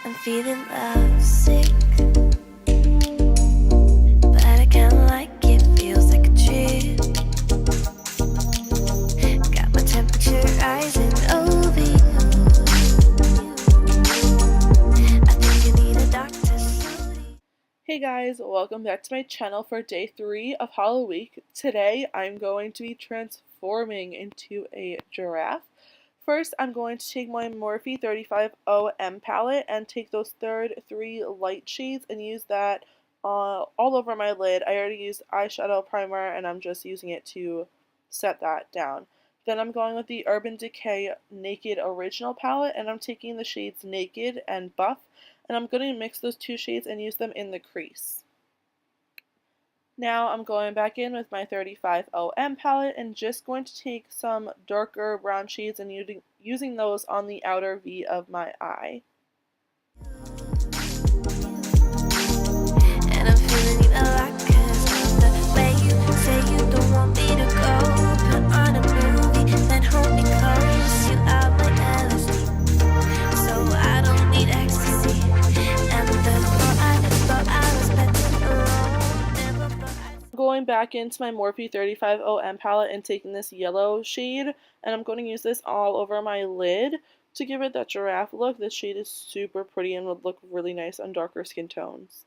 I'm feeling lovesick, but I kinda like it, feels like a trip. Got my temperature rising over you. I think you need a doctor. Hey guys, welcome back to my channel for day 3 of Halloween. Today I'm going to be transforming into a giraffe. First, I'm going to take my Morphe 35OM palette and take those third 3 light shades and use that all over my lid. I already used eyeshadow primer and I'm just using it to set that down. Then I'm going with the Urban Decay Naked Original palette and I'm taking the shades Naked and Buff and I'm going to mix those two shades and use them in the crease. Now I'm going back in with my 35OM palette and just going to take some darker brown shades and using those on the outer V of my eye. And I'm feeling you a lot 'cause of the way you say you don't want me to go. Put on a movie, then hold me close. You are my LSD, so I don't need ecstasy. And therefore I thought I was better alone. Never thought I'm going back into my Morphe 35OM palette and taking this yellow shade and I'm going to use this all over my lid to give it that giraffe look. This shade is super pretty and would look really nice on darker skin tones.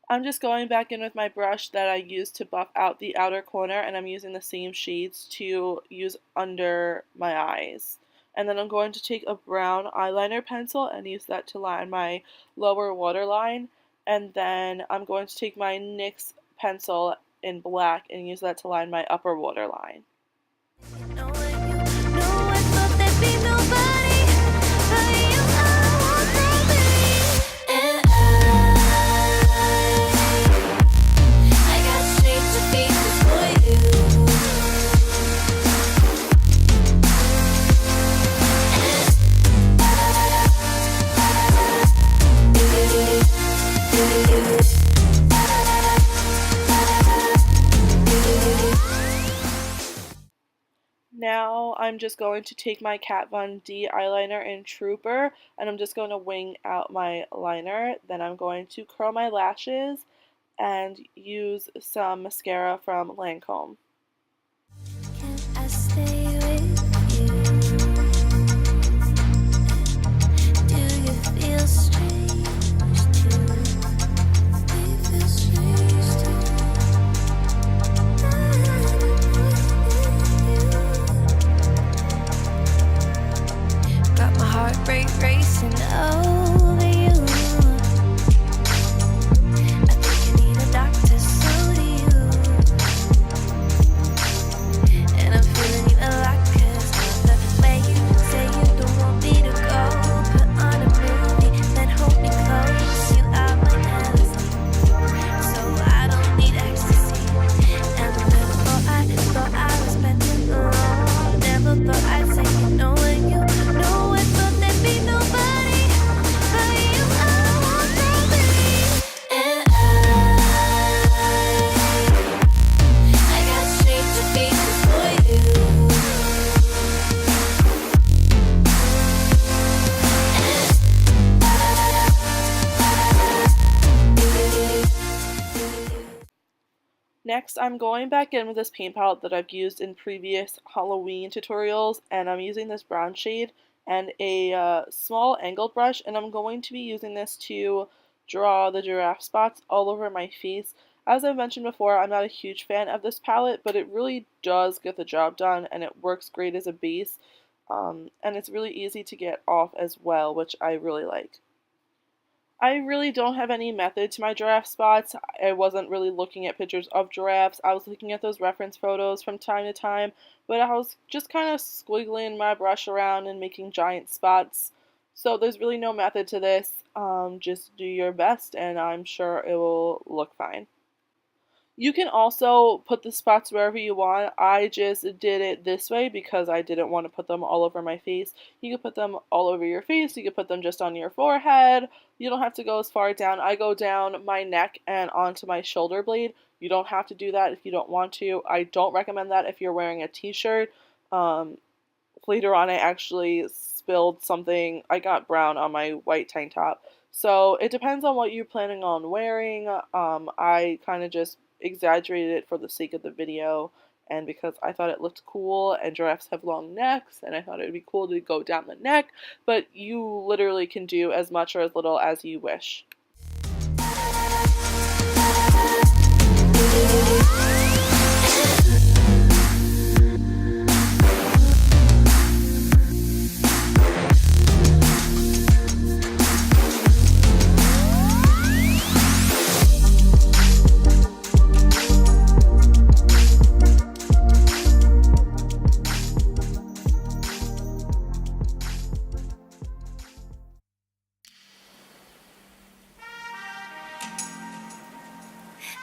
I'm just going back in with my brush that I used to buff out the outer corner and I'm using the same shades to use under my eyes. And then I'm going to take a brown eyeliner pencil and use that to line my lower waterline. And then I'm going to take my NYX pencil in black and use that to line my upper waterline. Now I'm just going to take my Kat Von D eyeliner in Trooper and I'm just going to wing out my liner. Then I'm going to curl my lashes and use some mascara from Lancome. Can I stay with you? Do you feel strange too? Do you feel strange too? Got my heart rate racing over you. I think you need a doctor, so do you. And I'm feeling you a lot 'cause of the way you say you don't want me to go. Put on a movie, then hold me close. You are my LSD, so I don't need ecstasy. And therefore I thought I was better alone. Never thought I'd say you know what you know. I thought there'd be nobody but you. I want from me. And I got stranger faces for you. Next, I'm going back in with this paint palette that I've used in previous Halloween tutorials, and I'm using this brown shade and a small angled brush, and I'm going to be using this to draw the giraffe spots all over my face. As I've mentioned before, I'm not a huge fan of this palette, but it really does get the job done, and it works great as a base, and it's really easy to get off as well, which I really like. I really don't have any method to my giraffe spots. I wasn't really looking at pictures of giraffes. I was looking at those reference photos from time to time, but I was just kind of squiggling my brush around and making giant spots. So there's really no method to this. Just do your best and I'm sure it will look fine. You can also put the spots wherever you want. I just did it this way because I didn't want to put them all over my face. You could put them all over your face. You could put them just on your forehead. You don't have to go as far down. I go down my neck and onto my shoulder blade. You don't have to do that if you don't want to. I don't recommend that if you're wearing a t-shirt. Later on, I actually spilled something. I got brown on my white tank top. So it depends on what you're planning on wearing. I kind of just exaggerated it for the sake of the video and because I thought it looked cool, and giraffes have long necks and I thought it would be cool to go down the neck, but you literally can do as much or as little as you wish.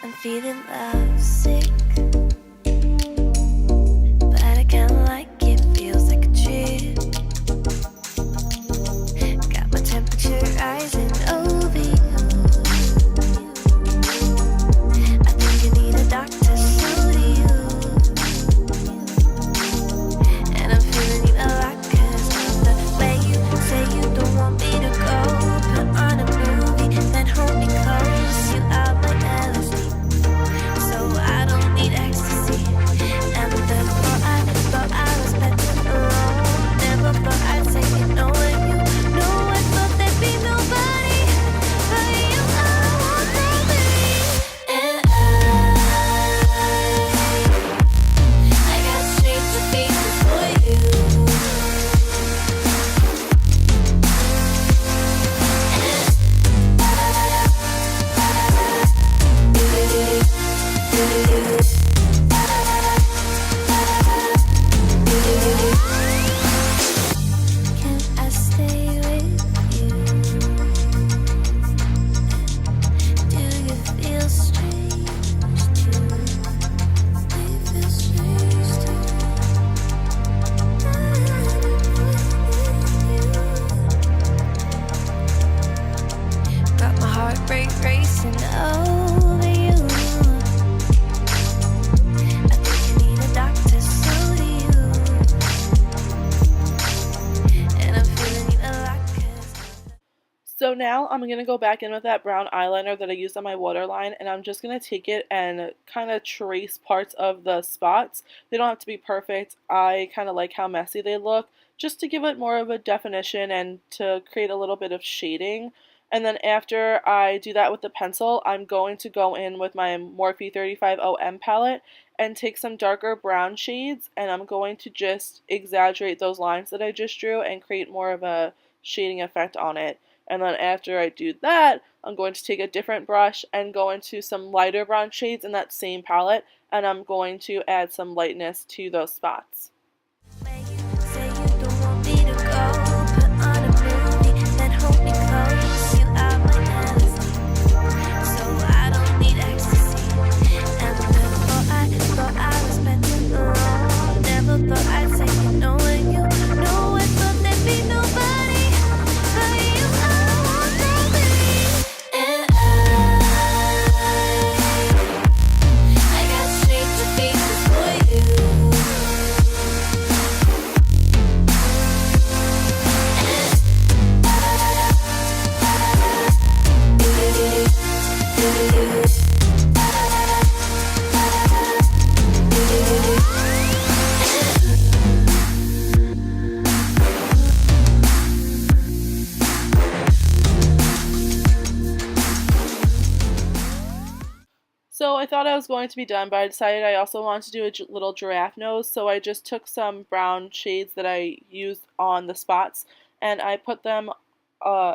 I'm feeling lovesick, but I kinda like it, feels like a trip. Got my temperature rising over you. I think you need a doctor, so do you. And I'm feeling you a lot 'cause of the way you say you don't want me to go. Put on a movie, then hold me close. You are my LSD, so I don't need ecstasy. And before I was better alone. Never thought I'd say you know what you know. I thought there'd be nobody but you. I want nobody, and I got straight to pieces for you. Can I stay with you? Do you feel strange too? Do you feel strange too? Got my heart racing over you. I think you need a doctor, so do you. And I'm feeling you a lot 'cause So now I'm going to go back in with that brown eyeliner that I used on my waterline, and I'm just going to take it and kind of trace parts of the spots. They don't have to be perfect. I kind of like how messy they look, just to give it more of a definition and to create a little bit of shading. And then after I do that with the pencil, I'm going to go in with my Morphe 35OM palette and take some darker brown shades, and I'm going to just exaggerate those lines that I just drew and create more of a shading effect on it. And then after I do that, I'm going to take a different brush and go into some lighter brown shades in that same palette, and I'm going to add some lightness to those spots. way you say you don't want me to go. Put on a movie, then hold me close. You are my LSD, so I don't need ecstasy. And before I was better alone. Never thought I'd say you know what you know. I thought there'd be nobody but you. I want nobody, and I got straight to pieces for you. So I thought I was going to be done, but I decided I also wanted to do a little giraffe nose, so I just took some brown shades that I used on the spots, and I put them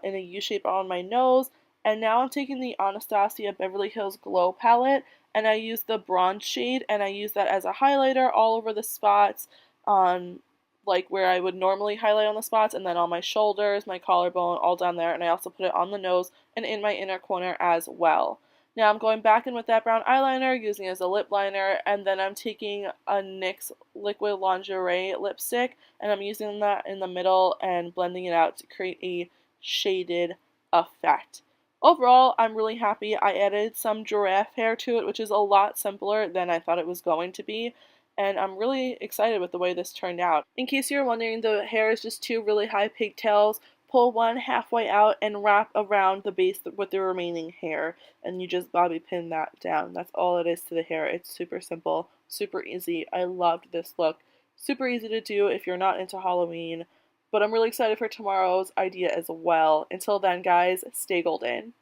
in a U shape on my nose, and now I'm taking the Anastasia Beverly Hills Glow palette, and I use the bronze shade, and I use that as a highlighter all over the spots on like where I would normally highlight on the spots, and then on my shoulders, my collarbone, all down there, and I also put it on the nose and in my inner corner as well. Now I'm going back in with that brown eyeliner, using it as a lip liner, and then I'm taking a NYX Liquid Lingerie lipstick, and I'm using that in the middle and blending it out to create a shaded effect. Overall, I'm really happy. I added some giraffe hair to it, which is a lot simpler than I thought it was going to be, and I'm really excited with the way this turned out. In case you're wondering, the hair is just two really high pigtails. Pull one halfway out and wrap around the base with the remaining hair, and you just bobby pin that down. That's all it is to the hair. It's super simple, super easy. I loved this look. Super easy to do if you're not into Halloween, but I'm really excited for tomorrow's idea as well. Until then, guys, stay golden.